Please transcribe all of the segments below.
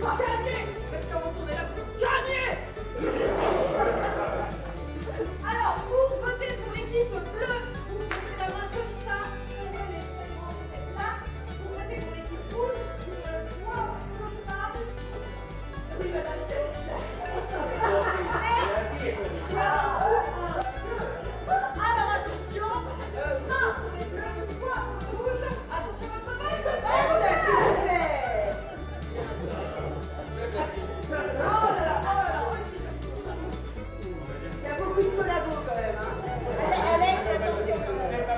Gagner! Est-ce qu'on va tourner là pour gagner? Alors, pour voter pour l'équipe bleue, vous levez la main comme ça. Vous êtes là. Pour voter pour l'équipe rouge, vous levez le doigt comme ça. Oui, madame, c'est alors, attention. Main pour les bleus, doigt rouge. Attention, votre main. Il y a beaucoup de collabos quand même. Alex, attention quand même.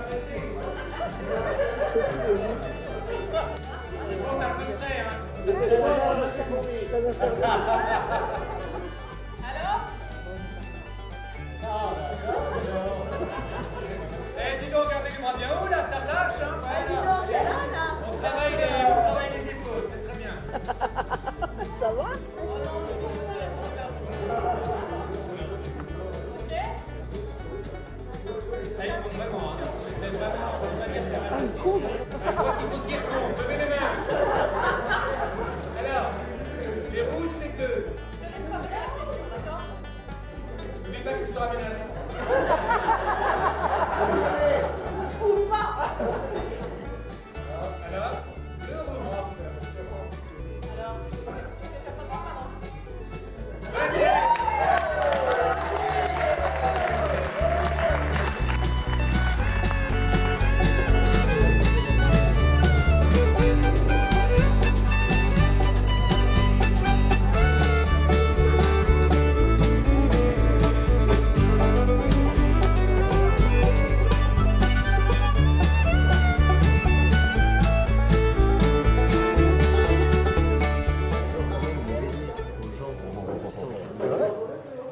Alors? Eh, dis donc, gardez-les-moi bien haut là, ça relâche, hein? Dis donc, c'est là, là. On travaille les épaules, c'est très bien. Ça va? Ok? Là, il faut vraiment, hein. C'est vraiment, faut pas dire que Ah, il court. je crois qu'il faut qu'il retourne. Levez les mains. Alors, les rouges, les bleus. Ne laisse pas faire la pression, d'accord? N'oublie pas que je te ramène à la Ou pas. Alors, bleu ou rouge? Alors, tu peux faire pas pardon. Vas-y.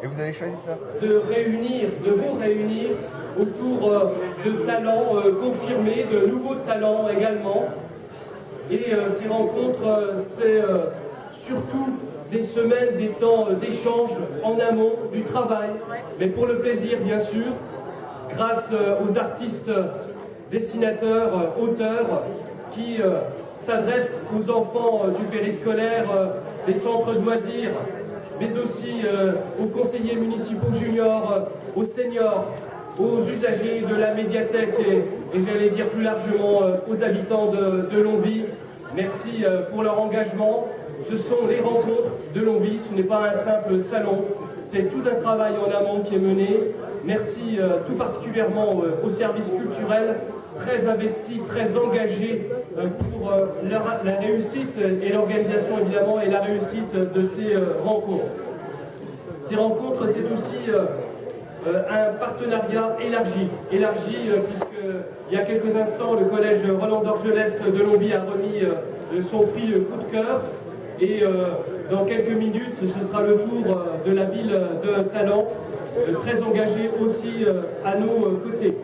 Et vous avez choisi ça? De vous réunir autour de talents confirmés, de nouveaux talents également. Et ces rencontres, c'est surtout des semaines, des temps d'échange en amont du travail, mais pour le plaisir bien sûr, grâce aux artistes, dessinateurs, auteurs, qui s'adressent aux enfants du périscolaire, des centres de loisirs, mais aussi aux conseillers municipaux juniors, aux seniors, aux usagers de la médiathèque et j'allais dire plus largement aux habitants de Longwy. Merci pour leur engagement. Ce sont les rencontres de Longwy, ce n'est pas un simple salon, c'est tout un travail en amont qui est mené. Merci tout particulièrement aux services culturels, très investis, très engagés pour la réussite et l'organisation évidemment et la réussite de ces rencontres. Ces rencontres, c'est aussi un partenariat élargi puisqu'il y a quelques instants, le collège Roland d'Orgelès de Longwy a remis son prix coup de cœur et dans quelques minutes, ce sera le tour de la ville de Talent, très engagée aussi à nos côtés.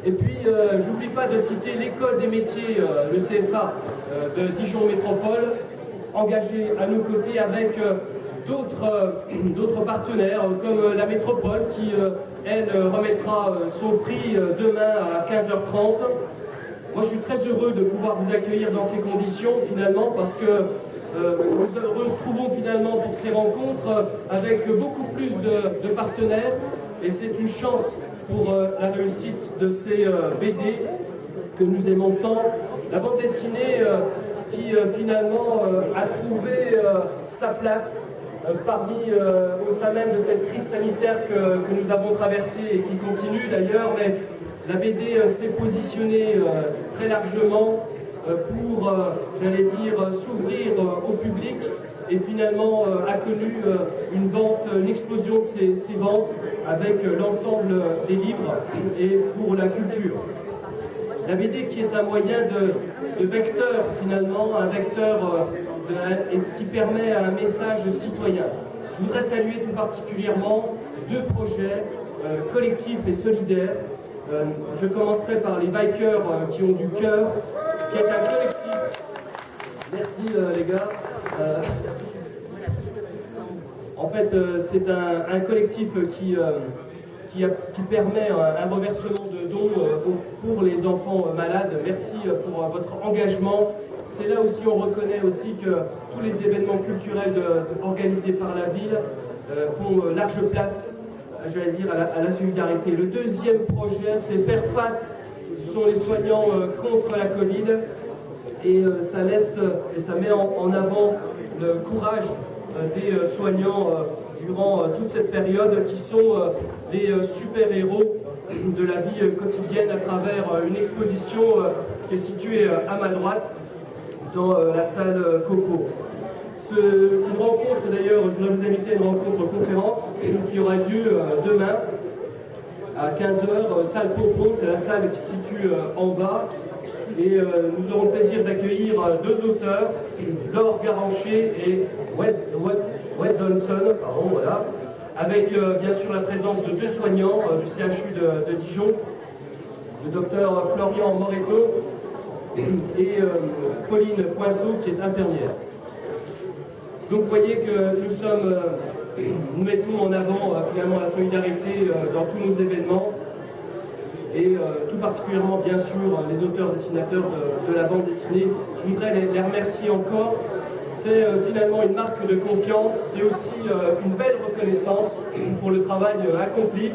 Et puis, j'oublie pas de citer l'école des métiers, le CFA de Dijon Métropole, engagée à nos côtés avec d'autres partenaires comme la métropole qui, elle, remettra son prix demain à 15h30. Moi, je suis très heureux de pouvoir vous accueillir dans ces conditions finalement parce que nous nous retrouvons finalement pour ces rencontres avec beaucoup plus de partenaires et c'est une chance pour la réussite de ces BD que nous aimons tant. La bande dessinée qui finalement a trouvé sa place au sein même de cette crise sanitaire que nous avons traversée et qui continue d'ailleurs, mais la BD s'est positionnée très largement pour, j'allais dire, s'ouvrir au public et finalement a connu une explosion de ces ventes avec l'ensemble des livres et pour la culture. La BD qui est un moyen de vecteur finalement, un vecteur qui permet un message citoyen. Je voudrais saluer tout particulièrement deux projets collectifs et solidaires. Je commencerai par les bikers qui ont du cœur, qui est un collectif. Merci les gars. En fait, c'est un collectif qui permet un reversement de dons pour les enfants malades. Merci pour votre engagement. C'est là aussi, on reconnaît aussi que tous les événements culturels organisés par la ville font large place, j'allais dire, à la solidarité. Le deuxième projet, c'est faire face, ce sont les soignants contre la Covid, et ça met en avant le courage des soignants durant toute cette période, qui sont les super-héros de la vie quotidienne à travers une exposition qui est située à ma droite dans la salle Coco. Une rencontre d'ailleurs, je voudrais vous inviter à une rencontre conférence qui aura lieu demain à 15h, salle Coco, c'est la salle qui se situe en bas. Et nous aurons le plaisir d'accueillir deux auteurs, Laure Garancher et Wade Donson, voilà, avec bien sûr la présence de deux soignants du CHU de Dijon, le docteur Florian Moreto et Pauline Poinceau qui est infirmière. Donc vous voyez que nous mettons en avant finalement la solidarité dans tous nos événements, et tout particulièrement bien sûr les auteurs-dessinateurs de la bande dessinée. Je voudrais les remercier encore. C'est finalement une marque de confiance, c'est aussi une belle reconnaissance pour le travail accompli,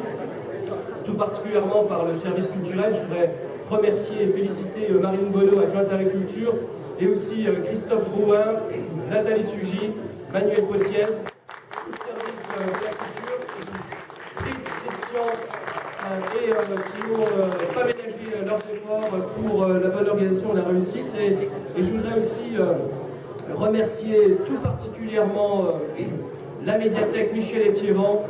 tout particulièrement par le service culturel. Je voudrais remercier et féliciter Marine Bonneau, adjointe à la culture, et aussi Christophe Brouin, Nathalie Sugy, Manuel Potiez, le service de la culture, Christian, et qui n'ont pas ménagé leurs efforts pour la bonne organisation et la réussite. Et je voudrais aussi remercier tout particulièrement la médiathèque Michel Étiévent,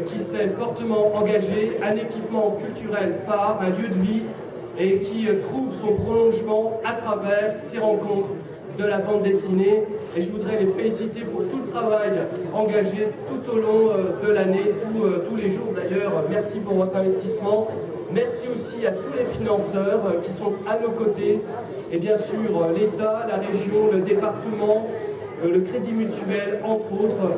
qui s'est fortement engagée, un équipement culturel phare, un lieu de vie, et qui trouve son prolongement à travers ces rencontres de la bande dessinée. Et je voudrais les féliciter pour tout le travail engagé tout au long de l'année, tous les jours d'ailleurs. Merci pour votre investissement. Merci aussi à tous les financeurs qui sont à nos côtés. Et bien sûr l'État, la région, le département, le Crédit Mutuel, entre autres.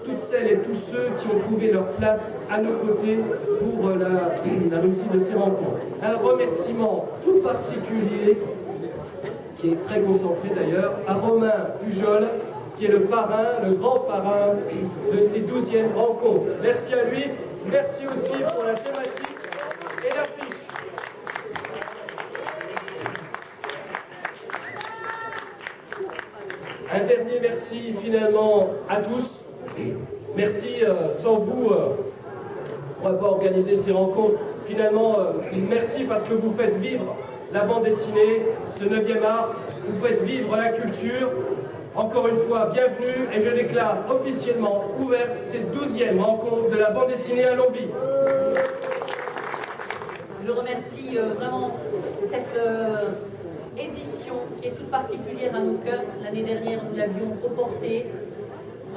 Toutes celles et tous ceux qui ont trouvé leur place à nos côtés pour la réussite de ces rencontres. Un remerciement tout particulier, qui est très concentré d'ailleurs, à Romain Pujol, qui est le parrain, le grand parrain de ces 12e rencontres. Merci à lui, merci aussi pour la thématique et l'affiche. Un dernier merci finalement à tous. Merci, sans vous, on ne va pas organiser ces rencontres. Finalement, merci parce que vous faites vivre la bande dessinée, ce 9e art, vous faites vivre la culture. Encore une fois, bienvenue, et je déclare officiellement ouverte cette 12e rencontre de la bande dessinée à Longwy. Je remercie vraiment cette édition qui est toute particulière à nos cœurs. L'année dernière, nous l'avions reportée.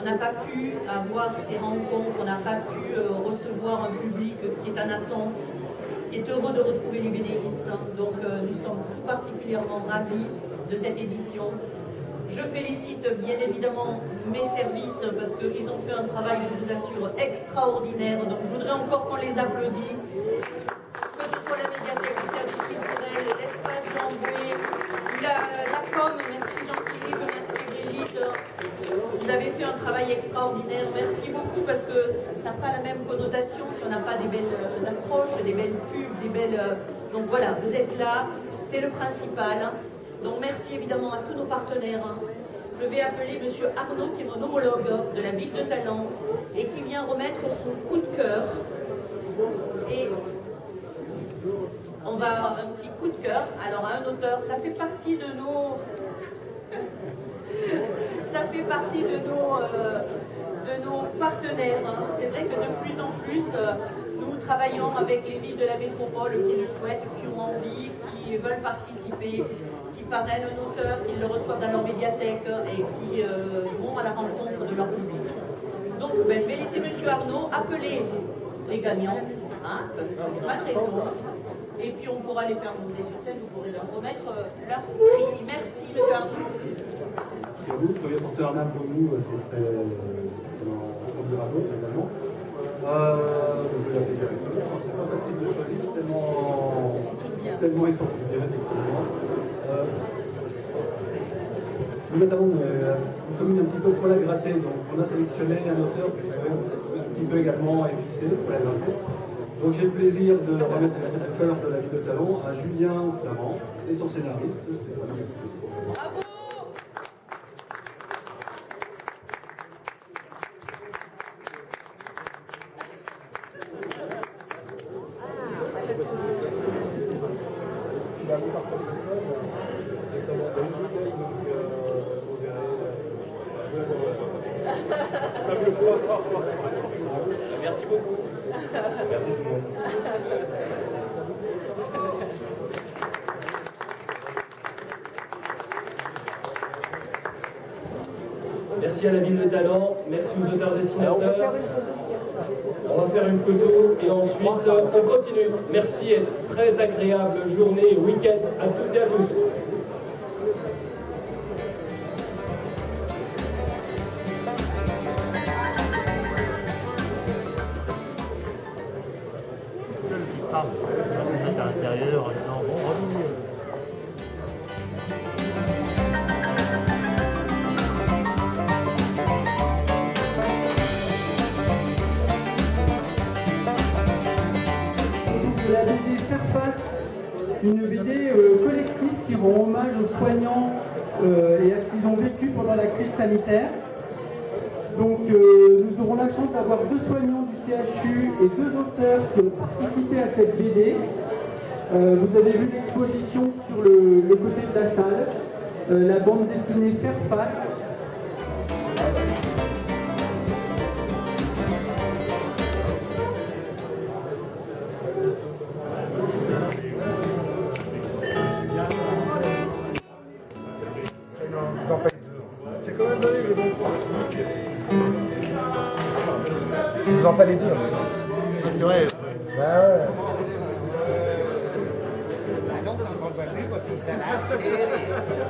On n'a pas pu avoir ces rencontres, on n'a pas pu recevoir un public qui est en attente, qui est heureux de retrouver les bénéistes. Donc nous sommes tout particulièrement ravis de cette édition. Je félicite bien évidemment mes services parce qu'ils ont fait un travail, je vous assure, extraordinaire. Donc je voudrais encore qu'on les applaudisse. Que ce soit la médiathèque, le service culturel, l'espace Jean Boué, la com, merci Jean-Philippe, merci Brigitte. Vous avez fait un travail extraordinaire. Merci beaucoup parce que ça n'a pas la même connotation si on n'a pas des belles approches, des belles pubs, des belles... Donc voilà, vous êtes là, c'est le principal. Donc merci évidemment à tous nos partenaires. Je vais appeler Monsieur Arnaud, qui est mon homologue de la ville de Talent et qui vient remettre son coup de cœur. Et on va avoir un petit coup de cœur. Alors à un auteur, ça fait partie de nos... Ça fait partie de nos partenaires. C'est vrai que de plus en plus, nous travaillons avec les villes de la métropole qui le souhaitent, qui ont envie, qui veulent participer, qui parrainent un auteur, qui le reçoivent dans leur médiathèque et qui vont à la rencontre de leur public. Donc je vais laisser Monsieur Arnaud appeler les gagnants, parce qu'il n'y a pas de raison. Et puis on pourra les faire monter sur scène, vous pourrez leur remettre leur prix. Merci Monsieur Arnaud. Merci à vous. Le premier porteur d'âme pour nous, c'est très bravo également. Je vais l'appeler directement. C'est pas facile de choisir, tellement ils sont tous bien, effectivement. Le talon une commune un petit peu trop la gratter, donc on a sélectionné un auteur que je trouve un petit peu également épicé pour la gratter. Donc j'ai le plaisir de remettre le coup de cœur de la ville de Talon à Julien Flamand et son scénariste Stéphane Dupuis. Bravo! Merci beaucoup. Merci tout le monde. Merci à la ville de Talent, merci aux auteurs-dessinateurs. On va faire une photo et ensuite on continue. Merci et très agréable journée et week-end à toutes et à tous. À l'intérieur en disant bon, revenez. La BD Faire Face, une BD collective qui rend hommage aux soignants et à ce qu'ils ont vécu pendant la crise sanitaire. Donc nous aurons la chance d'avoir 2 soignants du CHU et 2 auteurs qui ont participé à cette BD. Vous avez vu l'exposition sur le côté de la salle, la bande dessinée Faire Face. Vous en faites 2. C'est quand même donné le bon point. Vous en fallait 2. C'est vrai. Bah ouais. Donc, quand on va plus, votre fils à la télé,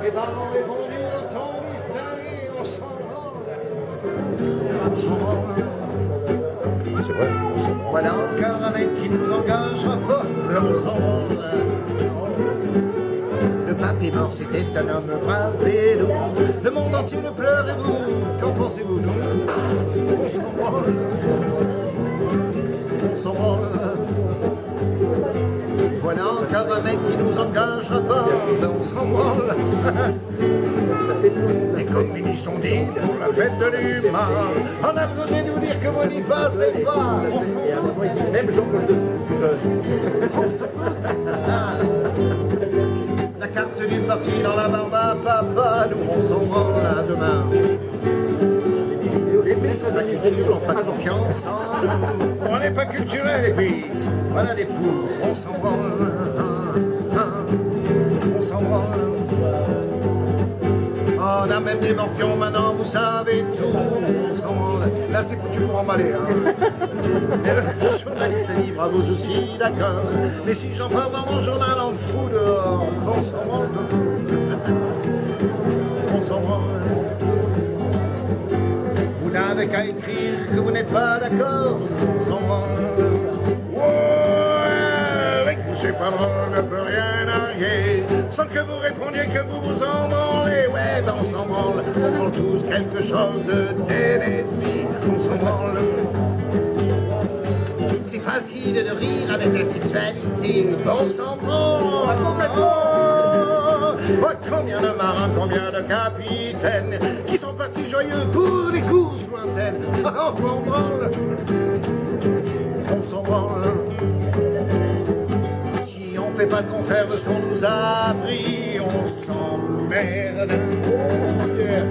les parents répondu dans ton distingué, on s'en branle. On s'en branle. C'est vrai. Voilà encore un mec qui nous engagera pas, on s'en branle. Le pape est mort, c'était un homme brave et doux. Le monde entier le pleure et vous, qu'en pensez-vous donc? On s'en branle. On s'en branle. Voilà encore un mec qui nous engagera pas, on s'en branle. Les communistes ont dit pour la fête de l'humain, on a le droit de vous dire que vous n'y passerez pas. On s'en branle. Même Jean-Paul II. On s'en branle. La carte du parti dans la barbe à papa, nous on s'en branle à demain. Les mecs sont pas culturels, n'ont pas confiance en nous. On n'est pas culturels et puis voilà des poules, on s'en branle. On s'en branle. On a même des morpions maintenant, vous savez tout. On s'en branle. Là c'est foutu pour emballer. Journaliste dit bravo, je suis d'accord. Mais si j'en parle dans mon journal, on me fout dehors. On s'en branle. On s'en branle. Vous n'avez qu'à écrire que vous n'êtes pas d'accord. On s'en branle. Ouais, avec vous c'est pas drôle, ne peut rien arriver. Sans que vous répondiez que vous vous en branlez. Ouais, ben on s'en branle. On prend tous quelque chose de Tennessee. On s'en branle. C'est facile de rire avec la sexualité. On s'en branle. Oh, combien de marins, combien de capitaines qui sont partis joyeux pour des courses lointaines. On s'en branle. On s'en branle. Si on fait pas le contraire de ce qu'on nous a appris, on s'emmerde. Oh, yeah.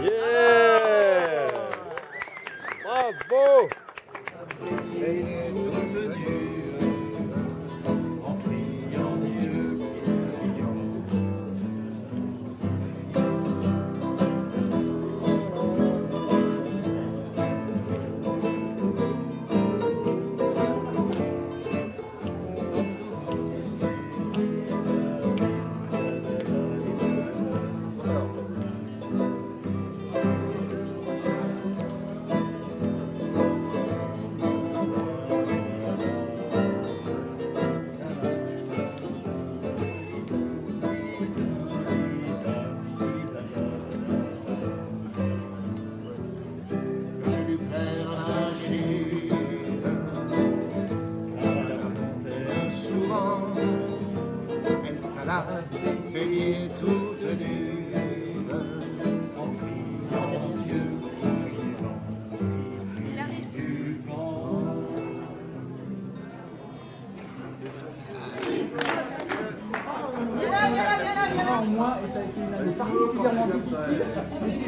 Yeah! Bravo!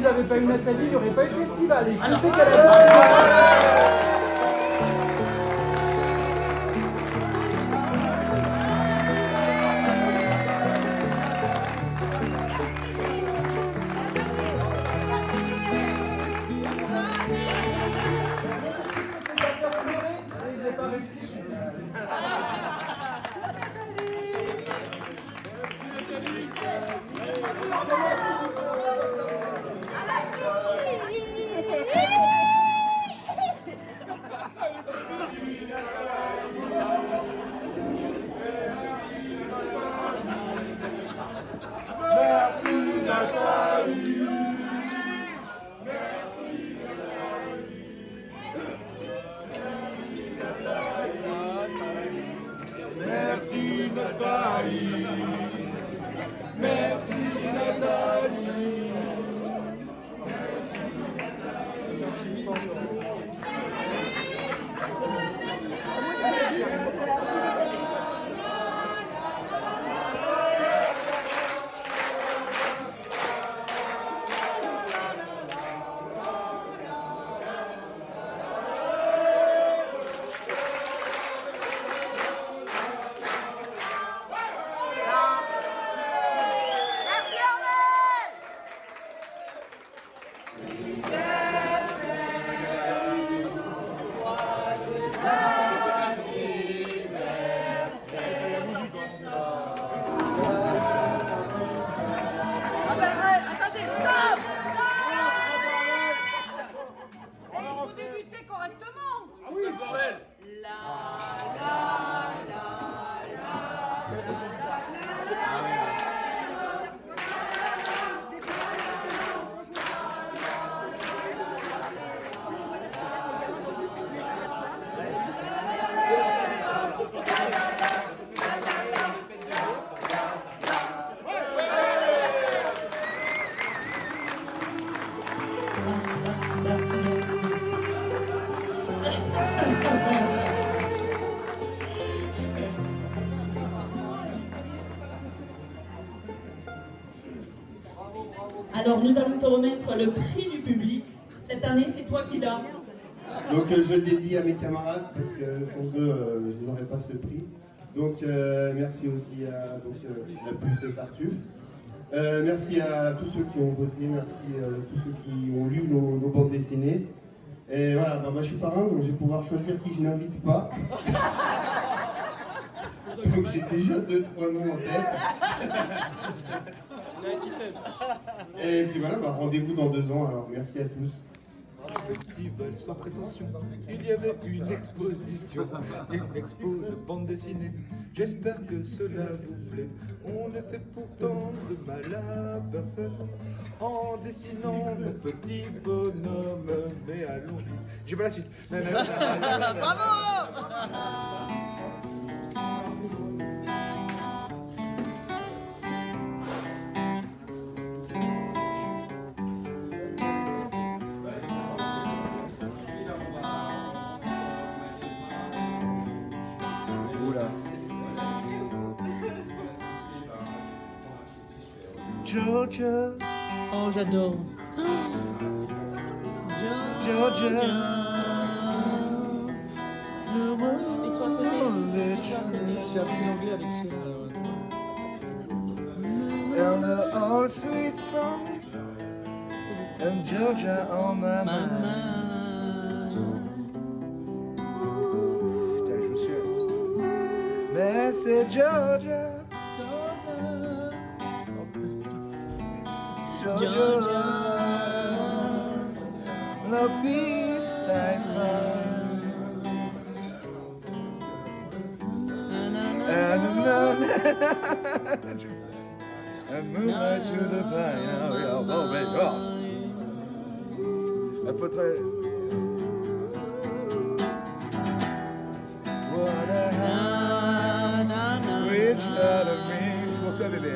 n'avait pas eu Nathalie, il n'y aurait pas eu de festival. Et qui c'est qu'elle a... Alors, nous allons te remettre le prix du public. Cette année, c'est toi qui l'as. Donc, je le dédie à mes camarades parce que sans eux, je n'aurais pas ce prix. Donc, merci aussi à la Puce Tartuffe. Merci à tous ceux qui ont voté, merci à tous ceux qui ont lu nos bandes dessinées. Et voilà, moi je suis parrain, donc je vais pouvoir choisir qui je n'invite pas. Donc j'ai déjà 2-3 noms en tête. Et puis voilà, rendez-vous dans 2 ans, alors merci à tous. Festival sans prétention, il y avait une exposition, une expo de bande dessinée. J'espère que cela vous plaît. On ne fait pourtant de mal à personne en dessinant nos petits bonhommes. Mais allons-y, j'ai pas la suite. Bravo! Georgia. Oh, j'adore. Georgia. Et toi, j'ai appris l'anglais avec ce. And all sweet song. And Georgia on my mind. Putain, je vous suis. Mais c'est Georgia. Georgia, the peace I find, and move right to the fire. Oh, baby, oh. Il faudrait. What a high, which lot of me. C'est pour toi, bébé.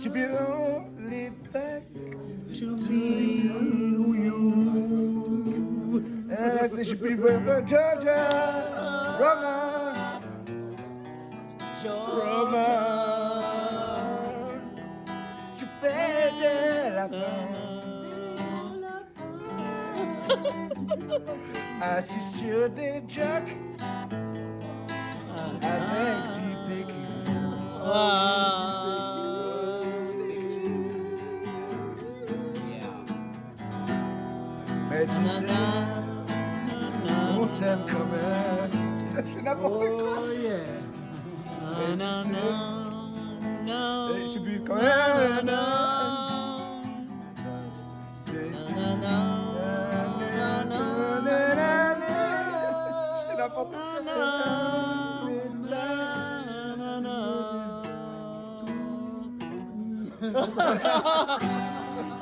To be only back to you. je suis plus loin de Georgia. Roman. Roman. Tu fais de la peine. Assis sur des jocks avec du PQ. Mais tu sais, on t'aime comme un... Ça fait n'importe quoi. Mais tu sais, je suis plus comme un...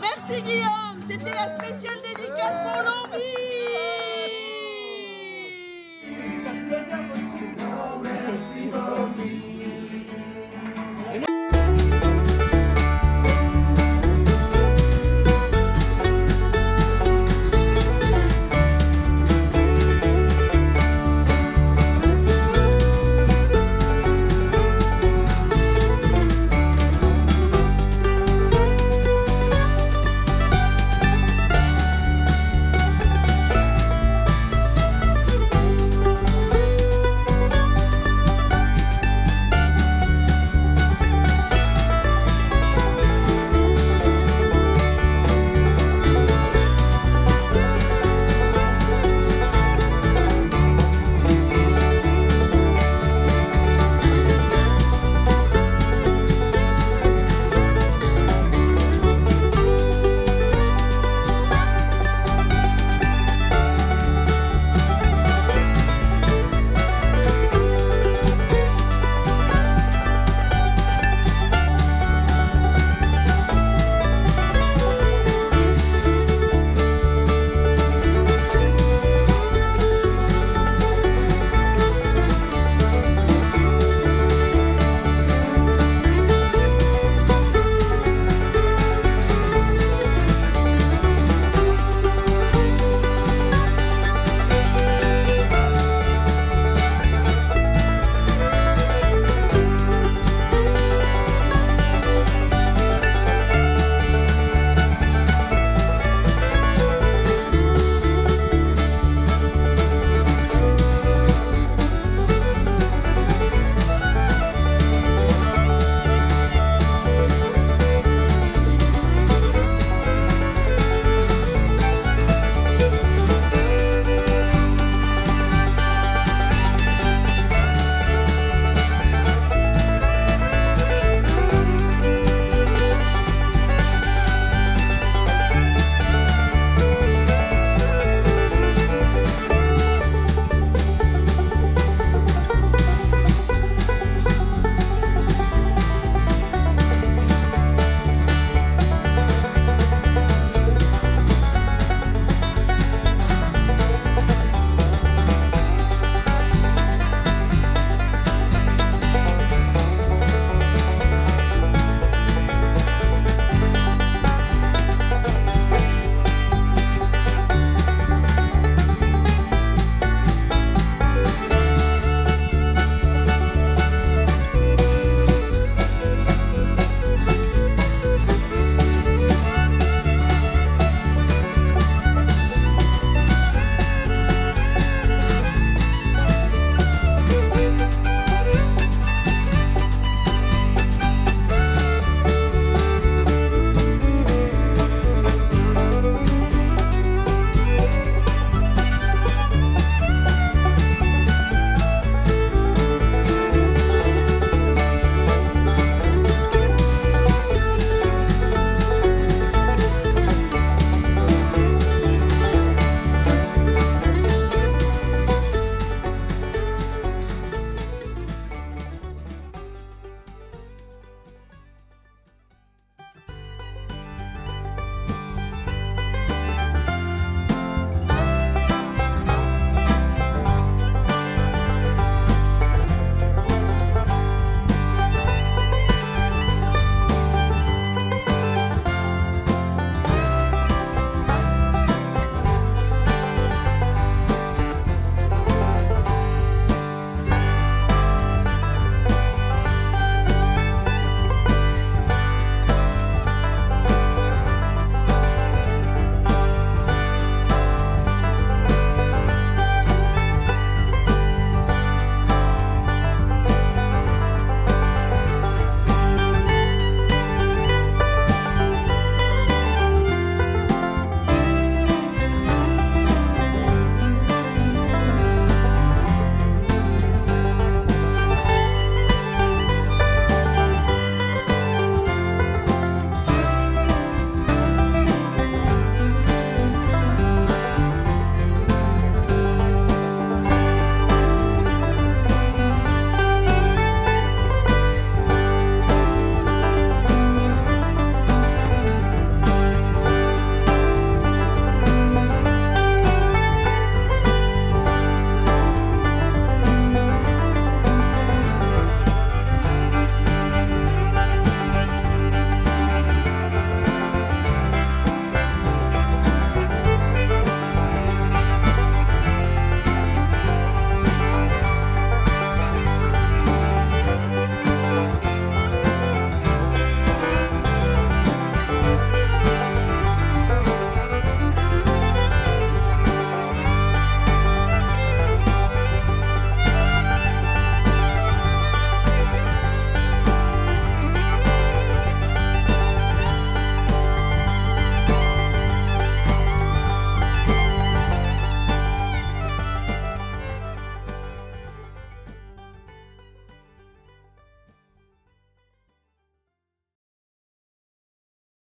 Merci Guillaume, c'était la spéciale dédicace pour